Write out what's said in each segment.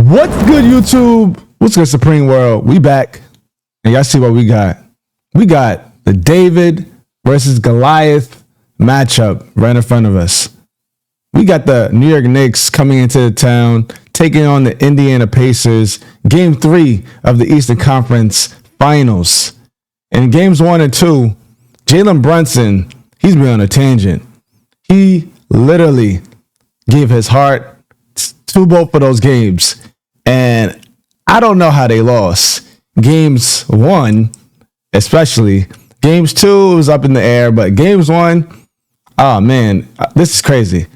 What's good, YouTube? What's good, Supreme World? We back, and y'all see what we got. We got the David versus Goliath matchup right in front of us. We got the New York Knicks coming into the town, taking on the Indiana Pacers, Game 3 of the Eastern Conference Finals. In Games 1 and 2, Jalen Brunson, he's been on a tangent. He literally gave his heart to both of those games. And I don't know how they lost. Games 1, especially. Games 2 was up in the air, but Games 1, oh man, this is crazy.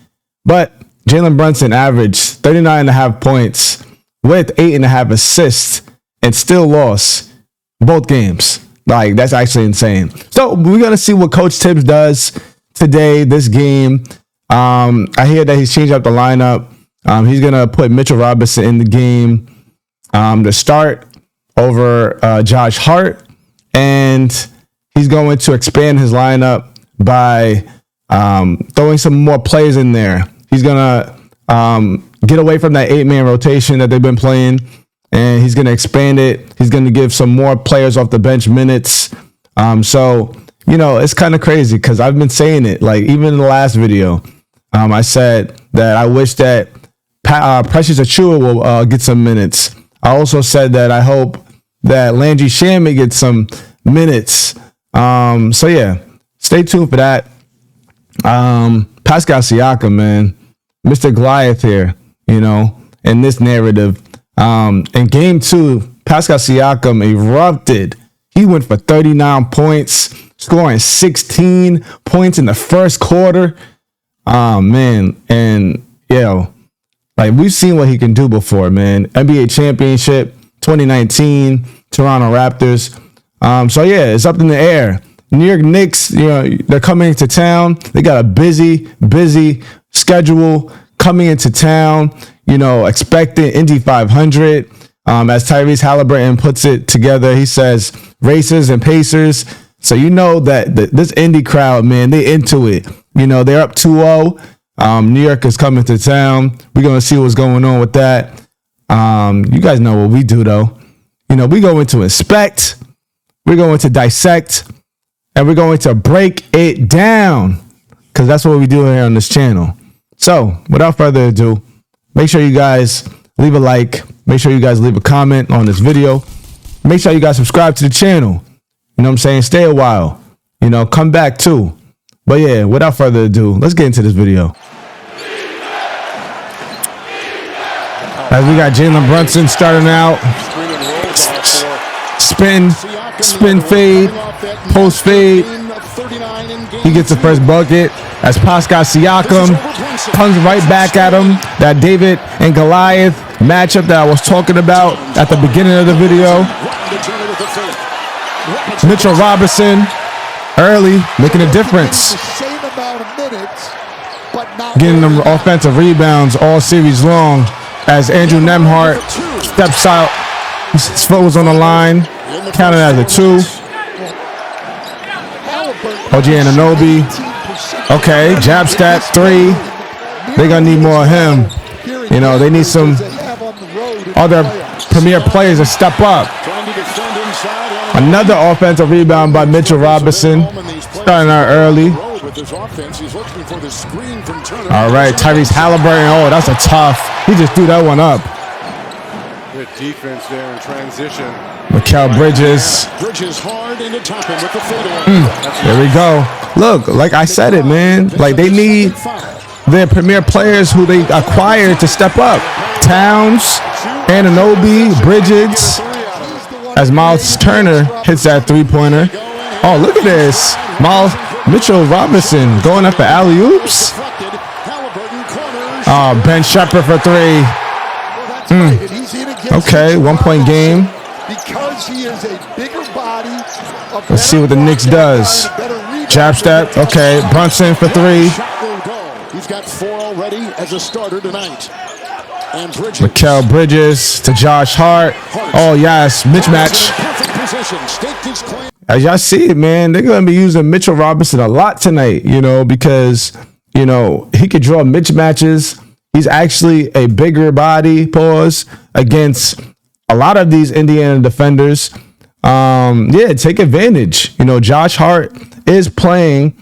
But Jalen Brunson averaged 39.5 points with 8.5 assists and still lost both games. Like, that's actually insane. So we're going to see what Coach Tibbs does today, this game. I hear that he's changed up the lineup. He's going to put Mitchell Robinson in the game to start over Josh Hart. And he's going to expand his lineup by throwing some more players in there. He's going to get away from that 8-man rotation that they've been playing. And he's going to expand it. He's going to give some more players off the bench minutes. So, you know, it's kind of crazy because I've been saying it. Like, even in the last video, I said that I wish that Precious Achiuwa will get some minutes. I also said that I hope that Landry Shamet gets some minutes. So, yeah, stay tuned for that. Pascal Siakam, man, Mr. Goliath here, you know, in this narrative. In Game 2, Pascal Siakam erupted. He went for 39 points, scoring 16 points in the first quarter. Man, and, like, we've seen what he can do before, man. NBA championship, 2019, Toronto Raptors. So, yeah, it's up in the air. New York Knicks, you know, they're coming into town. They got a busy schedule coming into town. You know, expecting Indy 500. As Tyrese Halliburton puts it together, he says Racers and Pacers. So you know that this Indy crowd, man, they into it. You know, they're up 2-0. New York is coming to town. We're going to see what's going on with that. You guys know what we do, though. You know, we going to inspect. We're going to dissect. And we're going to break it down. Because that's what we do here on this channel. So, without further ado, make sure you guys leave a like. Make sure you guys leave a comment on this video. Make sure you guys subscribe to the channel. You know what I'm saying? Stay a while. You know, come back too. But yeah, without further ado, let's get into this video. As we got Jalen Brunson starting out. Spin fade, post fade. He gets the first bucket as Pascal Siakam comes right back at him. That David and Goliath matchup that I was talking about at the beginning of the video. Mitchell Robinson early, making a difference. Getting them offensive rebounds all series long as Andrew Nembhard steps out. His foot was on the line, counted as a 2. OG Anunoby. Okay, jab step 3. They're going to need more of him. You know, they need some other premier players to step up. Another offensive rebound by Mitchell Robinson. Starting out early. All right, Tyrese Halliburton. Oh, that's a tough. He just threw that one up. Good defense there in transition. Mikal Bridges. There we go. Look, like I said it, man. Like, they need their premier players who they acquired to step up. Towns, Anunoby, Bridges. As Miles Turner hits that three-pointer. Oh, look at this. Mitchell Robinson going up for alley-oops. Oh, Ben Shepherd for 3. Okay, 1-point game. Let's see what the Knicks does. Jab step. Okay, Brunson for 3. He's got 4 already as a starter tonight. And Mikal Bridges to Josh Hart. Oh, yes, mismatch. As y'all see it, man, they're going to be using Mitchell Robinson a lot tonight, you know, because, you know, he could draw mismatches. He's actually a bigger body, pause, against a lot of these Indiana defenders. Yeah, take advantage. Josh Hart is playing,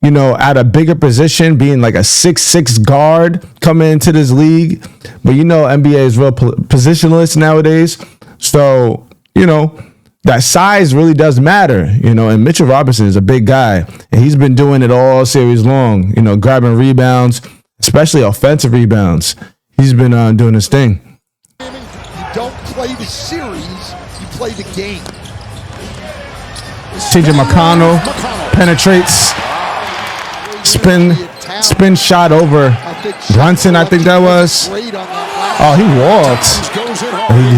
at a bigger position, being like a 6'6" guard coming into this league. But NBA is real positionless nowadays. So, that size really does matter, and Mitchell Robinson is a big guy, and he's been doing it all series long, grabbing rebounds, especially offensive rebounds. He's been doing his thing. You don't play the series, you play the game. TJ McConnell penetrates, spin shot over Brunson, I think that was. Oh, he walked.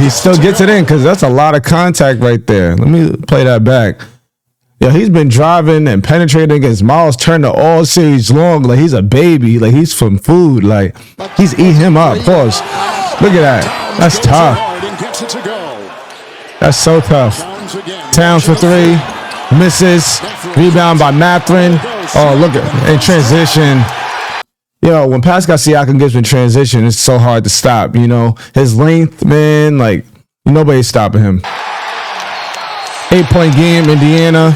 He still gets it in because that's a lot of contact right there. Let me play that back. Yeah, he's been driving and penetrating against Miles Turner all series long. Like, he's a baby. Like, he's from food. Like, he's eating him up. Pause. Look at that. That's tough. That's so tough. Towns for three. Misses. Rebound by Mathurin. Oh, look at in transition. When Pascal Siakam gets in transition, it's so hard to stop. His length, man, like, nobody's stopping him. 8-point game, Indiana.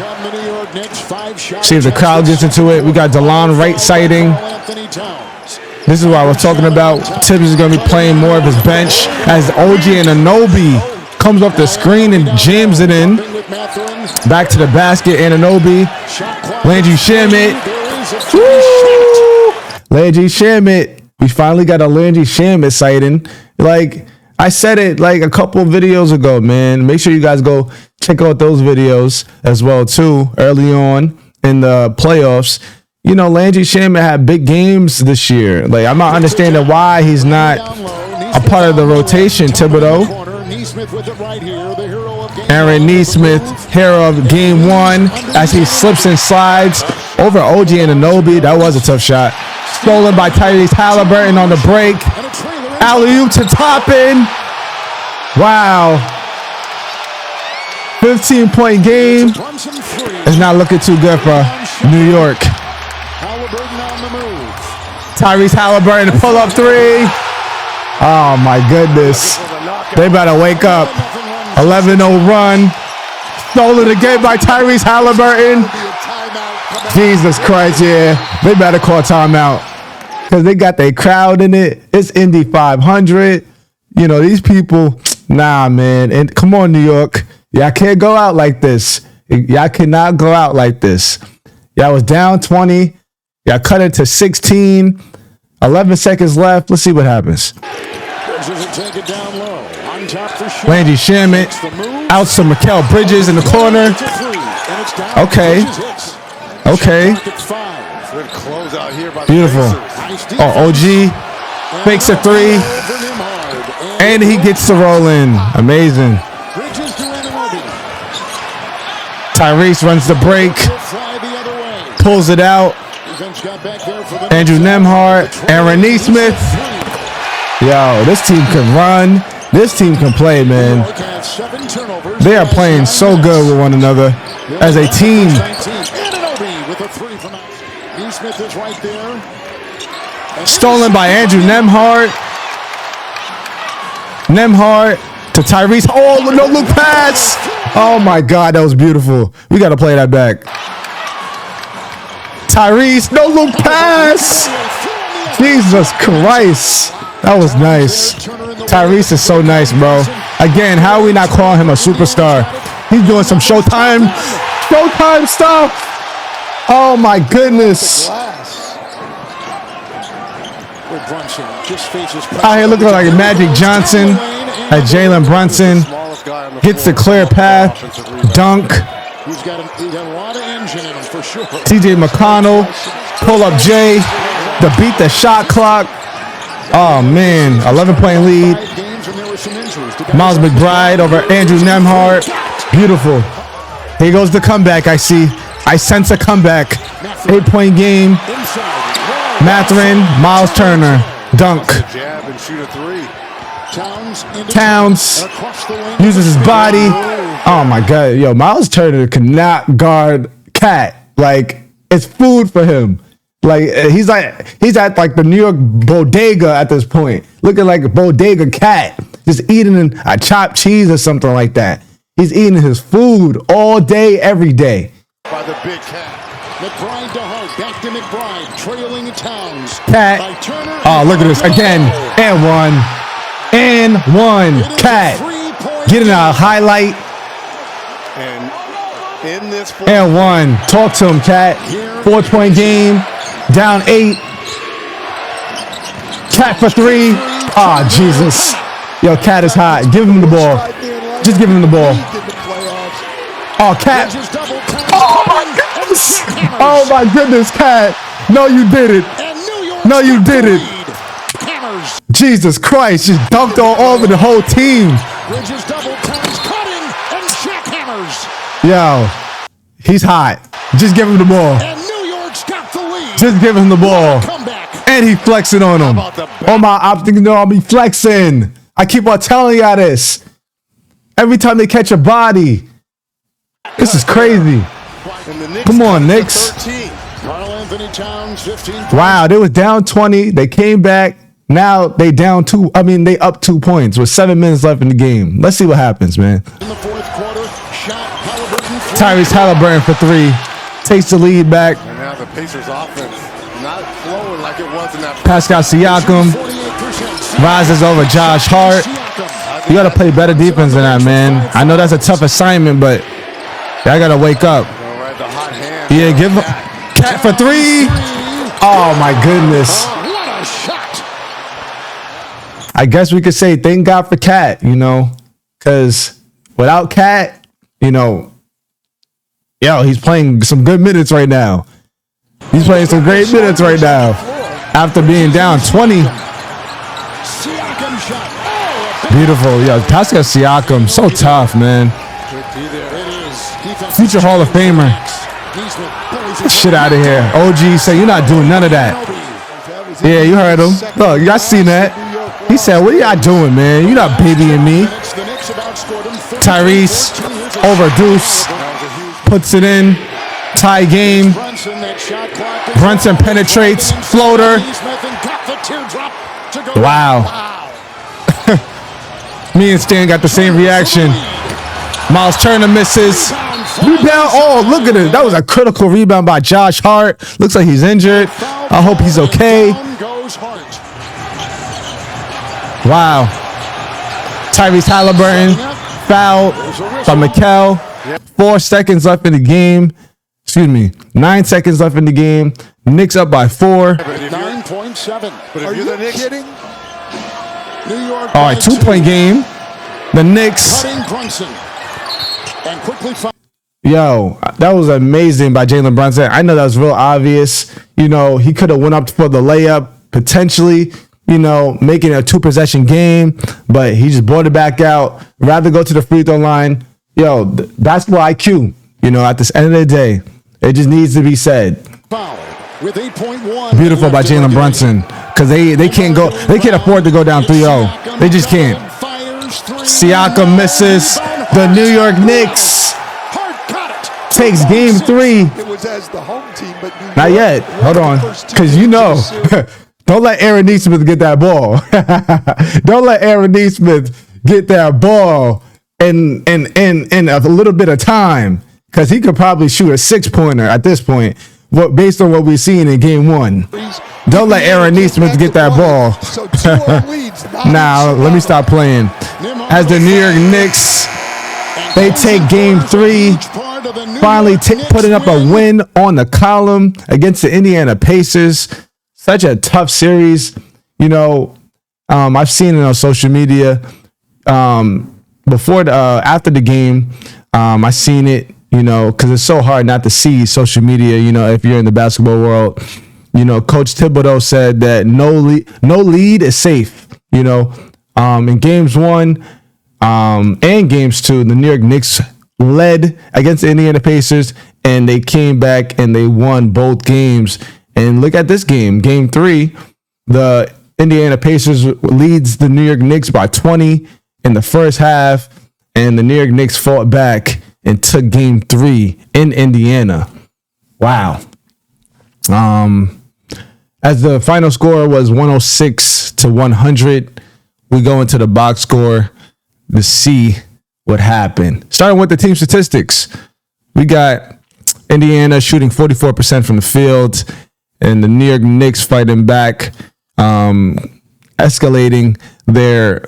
See if the crowd gets into it. We got DeLon right sighting. This is what I was talking about. Tibbs is going to be playing more of his bench as OG Anunoby comes off the screen and jams it in. Back to the basket, Anunoby. Landry Shamet. Woo! Landry Shamet. We finally got a Landry Shamet sighting. Like, I said it like a couple of videos ago, man. Make sure you guys go check out those videos as well, too, early on in the playoffs. Landry Shamet had big games this year. Like, I'm not understanding why he's not a part of the rotation, Thibodeau. Aaron Nesmith, hero of game one, as he slips and slides over OG Anunoby. That was a tough shot. Stolen by Tyrese Halliburton on the break. Alley-oop to Toppin. Wow. 15-point game. It's not looking too good for New York. Tyrese Halliburton, pull-up three. Oh, my goodness. They better wake up. 11-0 run. Stolen again by Tyrese Halliburton. Jesus Christ, yeah. They better call timeout because they got their crowd in it. It's Indy 500. These people, nah, man. And come on, New York. Y'all can't go out like this. Y'all cannot go out like this. Y'all was down 20. Y'all cut it to 16. 11 seconds left. Let's see what happens. Landry Shamet out to Mikal Bridges in the corner. Okay. Beautiful. Oh, OG fakes a three. And he gets to roll in. Amazing. Tyrese runs the break. Pulls it out. Andrew Nembhard. Aaron Nesmith. Yo, this team can run. This team can play, man. They are playing so good with one another as a team. Stolen by Andrew Nembhard. Nembhard to Tyrese. Oh, no look pass. Oh, my God. That was beautiful. We got to play that back. Tyrese. No look pass. Jesus Christ. That was nice. Tyrese is so nice, bro. Again, how are we not calling him a superstar? He's doing some Showtime stuff. Oh, my goodness. Out here looking like Magic Johnson at Jalen Brunson. Gets the clear path. Dunk. TJ McConnell. Pull up J. To beat the shot clock. Oh, man. 11-point lead. Miles McBride over Andrew Nembhard. Beautiful. Here goes the comeback, I see. I sense a comeback. 8-point game. Mathurin, Miles Turner. Dunk. Towns uses his body. Oh, my God. Yo, Miles Turner cannot guard Cat. Like, it's food for him. Like he's at like the New York bodega at this point, looking like a bodega cat, just eating a chopped cheese or something like that. He's eating his food all day, every day. By the big cat. McBride to Hart. Back to McBride. Trailing Towns. Cat. Oh, look at this again. And one. Cat. Getting a highlight. And in this and one. Talk to him, Cat. 4-point game. Down 8. Cat for 3. Oh, Jesus. Yo, Cat is hot. Give him the ball. Just give him the ball. Oh, Cat. Oh, my goodness. Oh, my goodness, Cat. No, you did it. No, you did it. Jesus Christ. Just dunked all over the whole team. Yo, he's hot. Just give him the ball. Just give him the ball. And he flexing on him. Oh, my optic, no, I'll be flexing. I keep on telling y'all this. Every time they catch a body. This is crazy. Come on, Knicks. Wow, they was down 20. They came back. Now they down 2. I mean, they up 2 points with 7 minutes left in the game. Let's see what happens, man. In the fourth quarter, Tyrese Halliburton for 3. Takes the lead back. And now the Pacers offense not flowing like it was in that. Pascal Siakam rises over Josh Hart. You got to play better defense than that, man. I know that's a tough assignment, but I got to wake up. Yeah, give him Cat for 3. Oh, my goodness. what a shot! I guess we could say thank God for Cat, because without Cat, he's playing some good minutes right now. He's playing some great minutes right now after being down 20. Beautiful. Yeah, Pascal Siakam, so tough, man. Future Hall of Famer. Get shit out of here. OG said, you're not doing none of that. Yeah, you heard him. Look, y'all seen that. He said, what are y'all doing, man? You're not babying me. Tyrese over Deuce. Puts it in. Tie game. Brunson penetrates. Floater. Wow. Me and Stan got the same reaction. Miles Turner misses. Rebound. Oh, look at it. That was a critical rebound by Josh Hart. Looks like he's injured. I hope he's okay. Wow. Tyrese Halliburton. Foul by Mikal. 4 seconds left in the game. Excuse me. 9 seconds left in the game. Knicks up by 4. 9.7. Are you kidding? New York. All right, 2-point game. The Knicks. Yo, that was amazing by Jalen Brunson. I know that was real obvious. He could have went up for the layup, potentially, making a 2-possession game, but he just brought it back out. Rather go to the free throw line. Yo, basketball IQ, at this end of the day, it just needs to be said. With 8.1. Beautiful by Jalen Brunson, because they can't afford to go down 3-0. They just can't. Siakam misses. The New York Knicks takes game 3. It was as the home team, but not yet. Hold on, because don't let Aaron Nesmith get that ball. Don't let Aaron Nesmith get that ball in a little bit of time, because he could probably shoot a 6-pointer at this point. Based on what we've seen in game 1. Don't let Aaron Nesmith get that ball. Now, let me stop playing. As the New York Knicks, they take game 3. Finally putting up a win on the column against the Indiana Pacers. Such a tough series. I've seen it on social media. After the game, I seen it. Because it's so hard not to see social media, if you're in the basketball world. Coach Thibodeau said that no lead is safe. In games 1 and games 2, the New York Knicks led against the Indiana Pacers, and they came back and they won both games. And look at this game. Game 3, the Indiana Pacers leads the New York Knicks by 20 in the first half, and the New York Knicks fought back and took game 3 in Indiana. Wow. As the final score was 106-100, we go into the box score to see what happened. Starting with the team statistics, we got Indiana shooting 44% from the field, and the New York Knicks fighting back, escalating their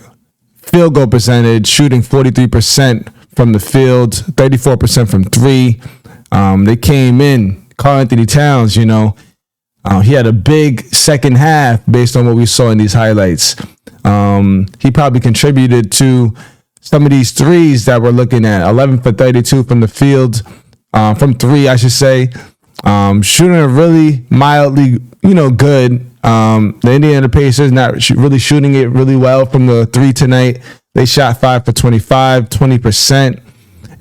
field goal percentage, shooting 43% from the field, 34% from three. They came in. Karl Anthony Towns, he had a big second half based on what we saw in these highlights. He probably contributed to some of these threes that we're looking at. 11 for 32 from the field, from three, I should say. Shooting a really mildly, good. The Indiana Pacers not really shooting it really well from the three tonight. They shot 5 for 25, 20%.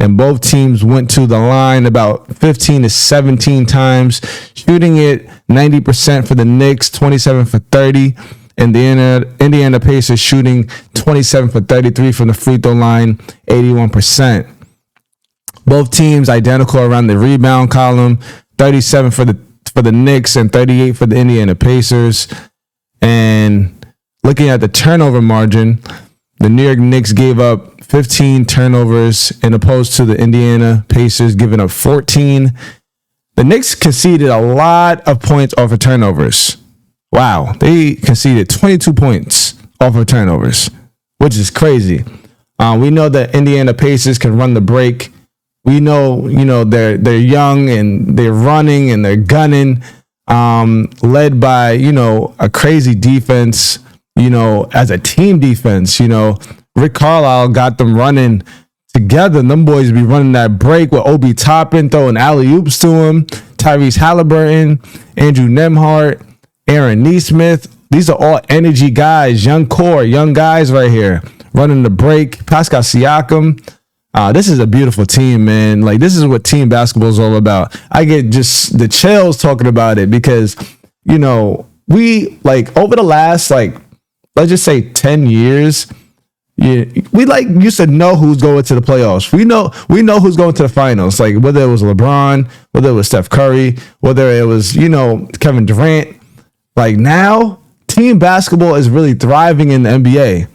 And both teams went to the line about 15 to 17 times, shooting it 90% for the Knicks, 27 for 30. And the Indiana Pacers shooting 27 for 33 from the free throw line, 81%. Both teams identical around the rebound column, 37 for the Knicks and 38 for the Indiana Pacers. And looking at the turnover margin, the New York Knicks gave up 15 turnovers and opposed to the Indiana Pacers giving up 14. The Knicks conceded a lot of points off of turnovers. Wow, they conceded 22 points off of turnovers, which is crazy. We know that Indiana Pacers can run the break. We know, they're young and they're running and they're gunning, led by, a crazy defense, as a team defense. Rick Carlisle got them running together. Them boys be running that break with Obi Toppin, throwing alley-oops to him. Tyrese Halliburton, Andrew Nembhard, Aaron Nesmith. These are all energy guys, young core, young guys right here running the break. Pascal Siakam. This is a beautiful team, man. Like, this is what team basketball is all about. I get just the chills talking about it because, we over the last, let's just say 10 years, we used to know who's going to the playoffs. We know who's going to the finals. Like, whether it was LeBron, whether it was Steph Curry, whether it was, Kevin Durant. Like, now, team basketball is really thriving in the NBA.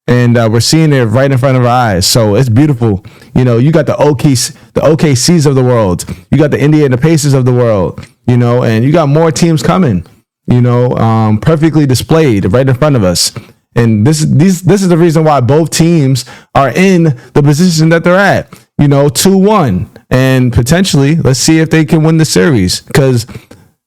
And we're seeing it right in front of our eyes. So it's beautiful. You got the OKCs of the world. You got the Indiana Pacers of the world, and you got more teams coming, perfectly displayed right in front of us. And this is the reason why both teams are in the position that they're at, 2-1. And potentially, let's see if they can win the series because,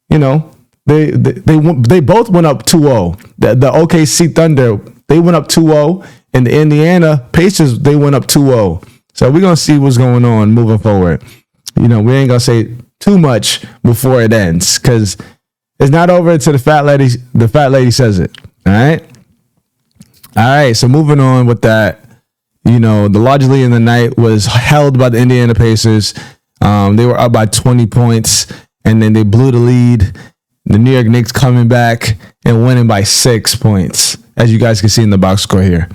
they both went up 2-0. The OKC Thunder, they went up 2-0, and the Indiana Pacers, they went up 2-0. So we're going to see what's going on moving forward. We ain't going to say too much before it ends because it's not over until the fat lady says it. All right? All right, so moving on with that, the large lead in the night was held by the Indiana Pacers. They were up by 20 points, and then they blew the lead. The New York Knicks coming back and winning by 6 points, as you guys can see in the box score here.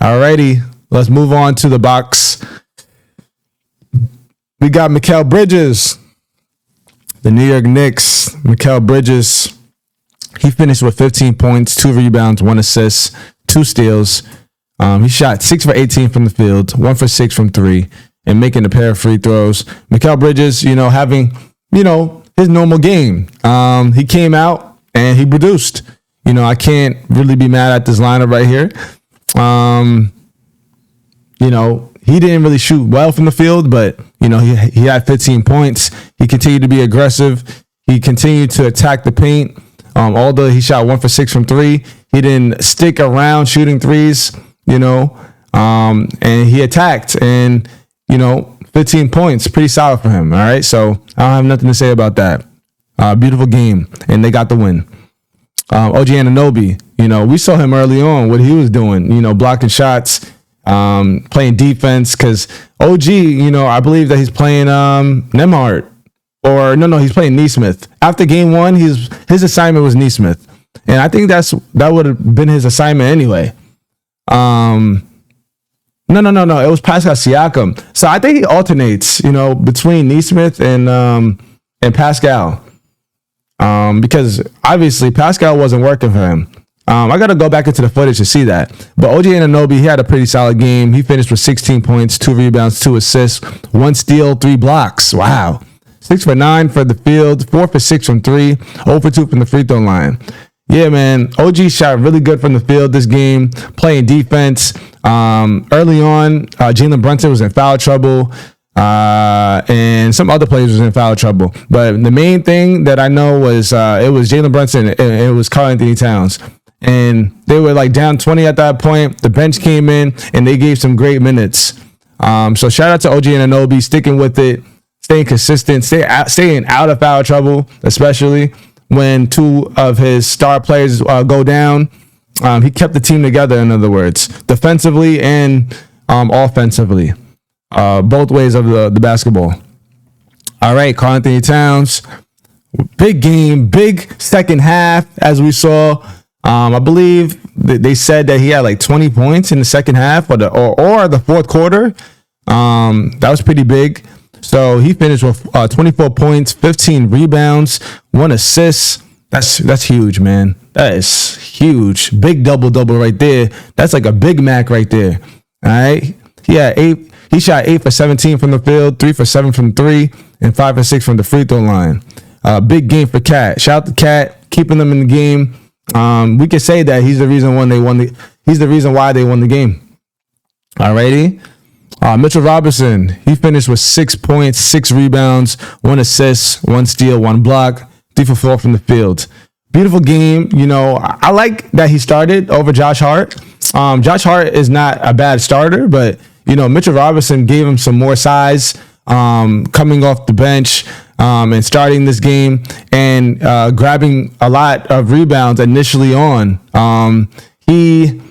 Alrighty, let's move on to the box. We got Mikal Bridges, the New York Knicks. Mikal Bridges, he finished with 15 points, 2 rebounds, 1 assist, 2 steals. He shot 6 for 18 from the field, 1 for 6 from 3, and making a pair of free throws. Mikal Bridges, having, his normal game. He came out and he produced. I can't really be mad at this lineup right here. He didn't really shoot well from the field, but, he had 15 points. He continued to be aggressive. He continued to attack the paint. Although he shot 1 for 6 from 3, he didn't stick around shooting threes, and he attacked and, 15 points, pretty solid for him. All right. So I don't have nothing to say about that. Beautiful game. And they got the win. OG Anunoby, we saw him early on, what he was doing, blocking shots, playing defense. Cause OG, I believe that he's playing, Nembhard or no, he's playing Nesmith. After game 1, his assignment was Nesmith. And I think that would have been his assignment anyway. No. It was Pascal Siakam. So I think he alternates, between Nesmith and Pascal. because obviously Pascal wasn't working for him. I got to go back into the footage to see that. But OG Anunoby, he had a pretty solid game. He finished with 16 points, 2 rebounds, 2 assists, 1 steal, 3 blocks. Wow. 6 for 9 for the field, 4 for 6 from 3, 0 for 2 from the free throw line. Yeah, man. OG shot really good from the field this game, playing defense. Early on, Jalen Brunson was in foul trouble. And some other players was in foul trouble. But the main thing that I know was it was Jalen Brunson and it was Karl Anthony Towns. And they were like down 20 at that point. The bench came in and they gave some great minutes. So shout out to OG Anunoby, sticking with it, staying consistent, staying out of foul trouble, especially when 2 of his star players go down. He kept the team together, in other words, defensively and offensively, both ways of the basketball. All right, Karl Anthony Towns, big game, big second half, as we saw. I believe they said that he had like 20 points in the second half or the fourth quarter. That was pretty big. So he finished with 24 points, 15 rebounds, 1 assist. That's huge, man. That is huge. Big double-double right there. That's like a Big Mac right there. All right. He shot 8 for 17 from the field, 3 for 7 from 3, and 5 for 6 from the free throw line. Big game for Cat. Shout out to Cat, keeping them in the game. We could say that he's the reason why they won the game. Alrighty. Mitchell Robinson, he finished with 6 points, 6 rebounds, 1 assist, 1 steal, 1 block, 3 for 4 from the field. Beautiful game. You know, I like that he started over Josh Hart. Josh Hart is not a bad starter, but you know, Mitchell Robinson gave him some more size coming off the bench. And starting this game and grabbing a lot of rebounds initially on. He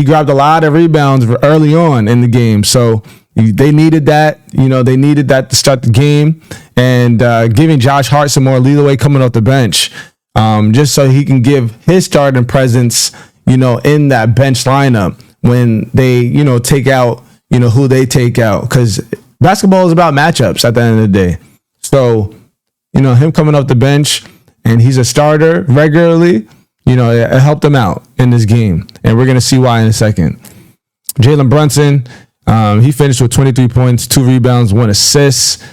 grabbed a lot of rebounds early on in the game. So they needed that. You know, they needed that to start the game and giving Josh Hart some more leeway coming off the bench just so he can give his starting presence, you know, in that bench lineup when they, you know, take out, you know, who they take out. Because basketball is about matchups at the end of the day. So, you know, him coming off the bench and he's a starter regularly, you know, it helped him out in this game. And we're going to see why in a second. Jalen Brunson, he finished with 23 points, 2 rebounds, 1 assist.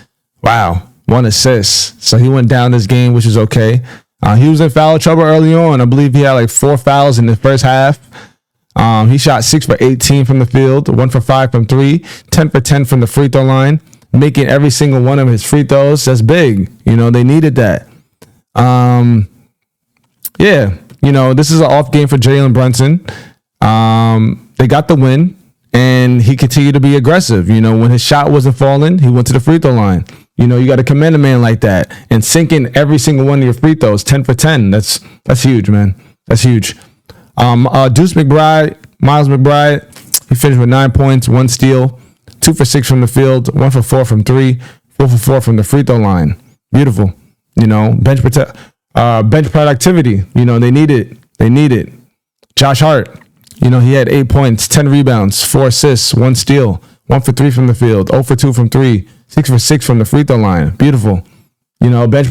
Wow, 1 assist. So he went down this game, which is okay. He was in foul trouble early on. I believe he had like 4 fouls in the first half. He shot 6 for 18 from the field, 1 for 5 from 3, 10 for 10 from the free throw line, making every single one of his free throws. That's big. You know, they needed that. Yeah, you know, this is an off game for Jalen Brunson. They got the win, and he continued to be aggressive. You know, when his shot wasn't falling, he went to the free throw line. You know, you got to commend a man like that and sinking every single one of your free throws, 10 for 10. That's huge, man. That's huge. Miles McBride, he finished with 9 points, 1 steal, 2 for 6 from the field, 1 for 4 from 3, 4 for 4 from the free throw line. Beautiful. You know, bench productivity. You know, they need it. Josh Hart, you know, he had 8 points, 10 rebounds, 4 assists, 1 steal, 1 for 3 from the field, 0 for 2 from 3, 6 for 6 from the free throw line. Beautiful. You know, bench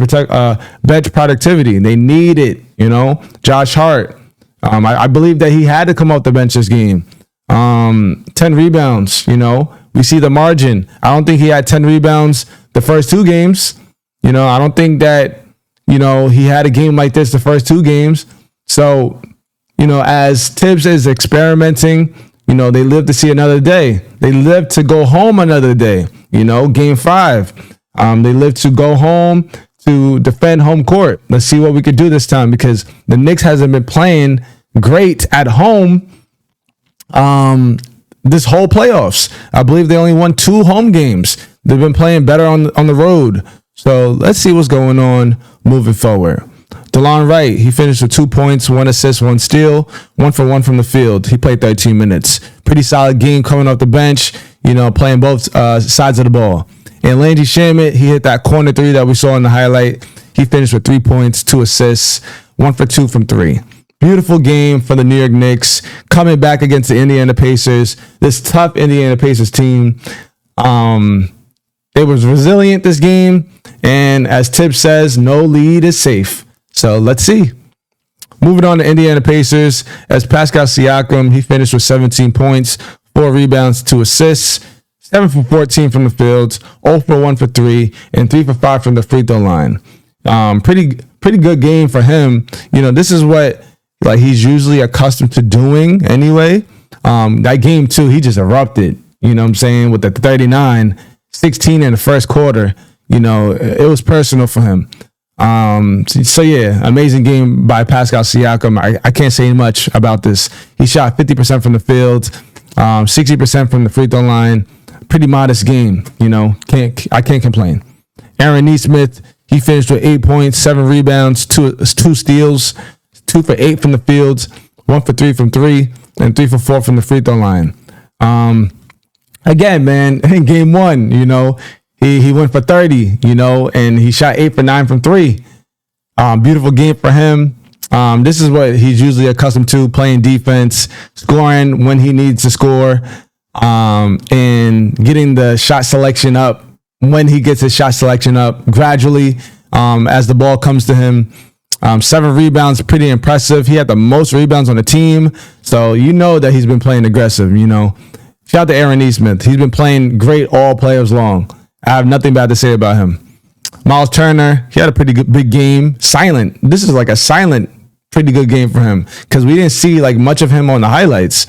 productivity. They need it. You know, Josh Hart. I believe that he had to come off the bench this game. 10 rebounds. You know, we see the margin. I don't think he had 10 rebounds the first 2 games. You know, I don't think that, you know, he had a game like this the first 2 games. So, you know, as Tibbs is experimenting, you know, they live to see another day. They live to go home another day. You know, game 5. They live to go home to defend home court. Let's see what we could do this time because the Knicks hasn't been playing great at home this whole playoffs. I believe they only won 2 home games. They've been playing better on the road. So let's see what's going on moving forward. DeLon Wright, he finished with 2 points, 1 assist, 1 steal, 1 for 1 from the field. He played 13 minutes. Pretty solid game coming off the bench, you know, playing both sides of the ball. And Landry Shamet, he hit that corner 3 that we saw in the highlight. He finished with 3 points, 2 assists, 1 for 2 from 3. Beautiful game for the New York Knicks coming back against the Indiana Pacers. This tough Indiana Pacers team. It was resilient this game. And as Tibbs says, no lead is safe. So let's see. Moving on to Indiana Pacers, as Pascal Siakam, he finished with 17 points, 4 rebounds, 2 assists, 7 for 14 from the field, 0 for 1 for 3, and 3 for 5 from the free throw line. Pretty good game for him. This is what he's usually accustomed to doing anyway. That game too, he just erupted. You know what I'm saying, with the 39, 16 in the first quarter. It was personal for him. So yeah, amazing game by Pascal Siakam. I can't say much about this. He shot 50% from the field, 60% from the free throw line. Pretty modest game. I can't complain. Aaron Nesmith, he finished with 8 points, 7 rebounds, 2 steals, 2 for 8 from the field, 1 for 3 from 3, and 3 for 4 from the free throw line. Again, man, in game 1, he went for 30, and he shot 8 for 9 from 3. Beautiful game for him. This is what he's usually accustomed to, playing defense, scoring when he needs to score, and getting the shot selection up when he gets his shot selection up gradually as the ball comes to him. 7 rebounds, pretty impressive. He had the most rebounds on the team, so that he's been playing aggressive. Shout out to Aaron Nesmith. He's been playing great all players long. I have nothing bad to say about him. Miles Turner, he had a pretty good big game. Silent. This is like a silent, pretty good game for him because we didn't see much of him on the highlights.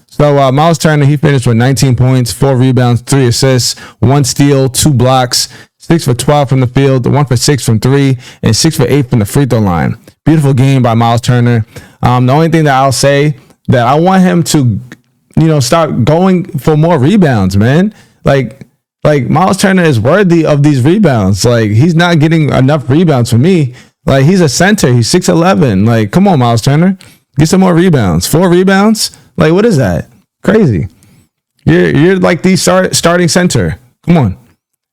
So Miles Turner, he finished with 19 points, 4 rebounds, 3 assists, 1 steal, 2 blocks, 6 for 12 from the field, 1 for 6 from 3, and 6 for 8 from the free throw line. Beautiful game by Miles Turner. The only thing that I'll say that I want him to, start going for more rebounds, man. Like Miles Turner is worthy of these rebounds. He's not getting enough rebounds for me. He's a center. He's 6'11". Come on, Miles Turner. Get some more rebounds. 4 rebounds? What is that? Crazy. You're like the starting center. Come on.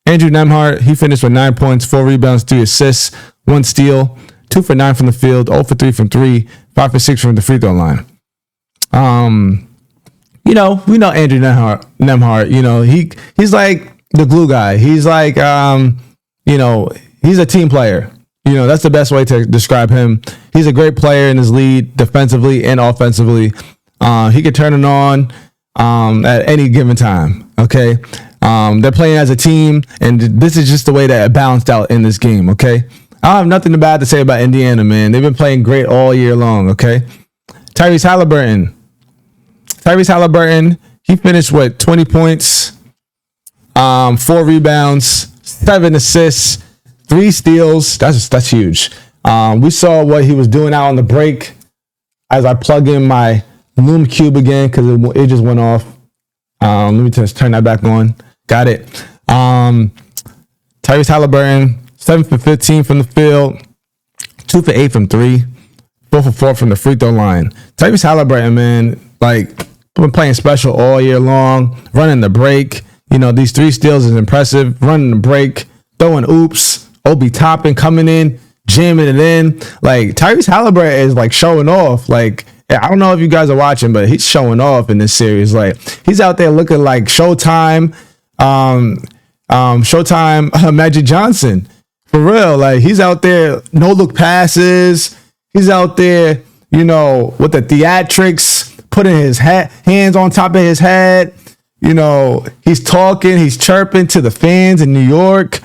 Andrew Nembhard, he finished with 9 points, 4 rebounds, 3 assists, 1 steal, 2 for 9 from the field, 0 for 3 from 3, 5 for 6 from the free throw line. We know Andrew Nembhard. He's like the glue guy. He's like, he's a team player. That's the best way to describe him. He's a great player in his lead, defensively and offensively. He could turn it on at any given time. Okay. They're playing as a team, and this is just the way that it balanced out in this game. Okay. I have nothing bad to say about Indiana, man. They've been playing great all year long. Okay. Tyrese Halliburton, he finished with 20 points, 4 rebounds, 7 assists, 3 steals. That's huge. We saw what he was doing out on the break as I plug in my Loom Cube again because it just went off. Let me just turn that back on. Got it. Tyrese Halliburton, 7 for 15 from the field, 2 for 8 from 3, 4 for 4 from the free throw line. Tyrese Halliburton, man, been playing special all year long, running the break. These 3 steals is impressive. Running the break, throwing oops. Obi Toppin coming in, jamming it in. Tyrese Halliburton is showing off. I don't know if you guys are watching, but he's showing off in this series. He's out there looking like Showtime, Magic Johnson. For real. He's out there, no look passes. He's out there, with the theatrics, putting his hands on top of his head. He's talking, he's chirping to the fans in New York.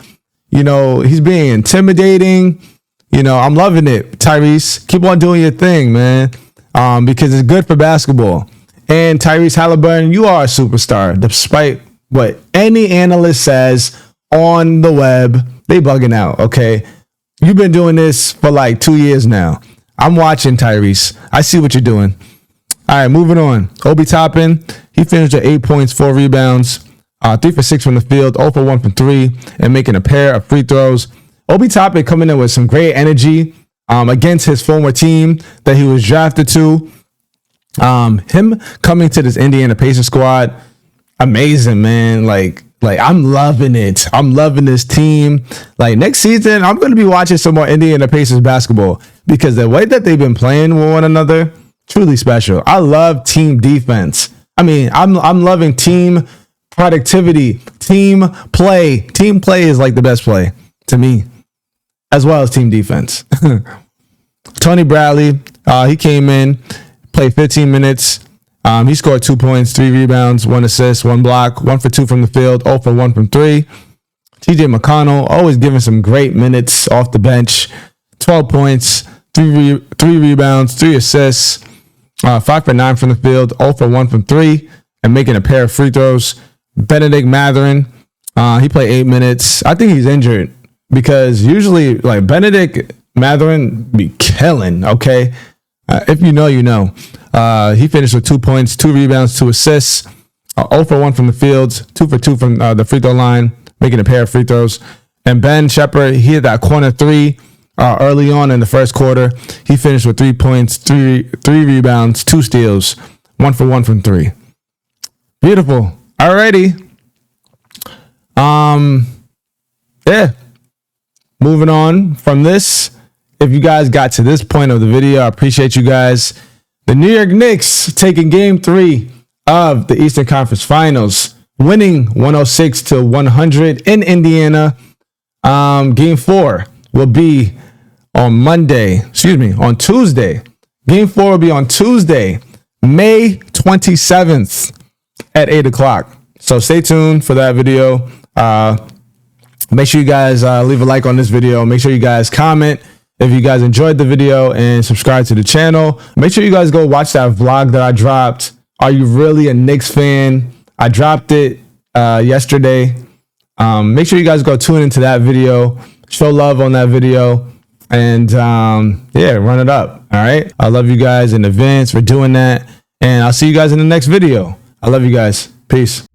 He's being intimidating. I'm loving it, Tyrese. Keep on doing your thing, man, because it's good for basketball. And Tyrese Halliburton, you are a superstar, despite what any analyst says on the web. They bugging out, okay? You've been doing this for 2 years now. I'm watching, Tyrese. I see what you're doing. All right, moving on. Obi Toppin, he finished at 8 points, 4 rebounds, 3 for 6 from the field, 0 for 1 from 3, and making a pair of free throws. Obi Toppin coming in with some great energy against his former team that he was drafted to. Him coming to this Indiana Pacers squad, amazing, man. I'm loving it. I'm loving this team. Next season, I'm going to be watching some more Indiana Pacers basketball because the way that they've been playing with one another, truly special. I love team defense. I'm loving team productivity, team play. Team play is the best play to me, as well as team defense. Tony Bradley, he came in, played 15 minutes. He scored 2 points, 3 rebounds, 1 assist, 1 block, 1 for 2 from the field, 0 for 1 from 3. TJ McConnell, always giving some great minutes off the bench. 12 points, 3 rebounds, 3 assists, 5 for 9 from the field, 0 for 1 from 3, and making a pair of free throws. Benedict Mathurin, he played 8 minutes. I think he's injured because usually like Benedict Mathurin be killing, okay? If you know, you know. He finished with 2 points, 2 rebounds, 2 assists, 0 for 1 from the field, 2 for 2 from the free throw line, making a pair of free throws. And Ben Shepherd, he hit that corner 3 early on in the first quarter. He finished with 3 points, 3 rebounds, 2 steals, 1 for 1 from 3. Beautiful. Alrighty. Yeah. Moving on from this. If you guys got to this point of the video, I appreciate you guys. The New York Knicks taking game 3 of the Eastern Conference Finals, winning 106-100 in Indiana. Game 4 will be on Tuesday. Game 4 will be on Tuesday, May 27th at 8 o'clock. So stay tuned for that video. Make sure you guys leave a like on this video. Make sure you guys comment if you guys enjoyed the video and subscribe to the channel. Make sure you guys go watch that vlog that I dropped. Are you really a Knicks fan? I dropped it yesterday. Make sure you guys go tune into that video. Show love on that video. And yeah, run it up. All right. I love you guys in advance for doing that. And I'll see you guys in the next video. I love you guys. Peace.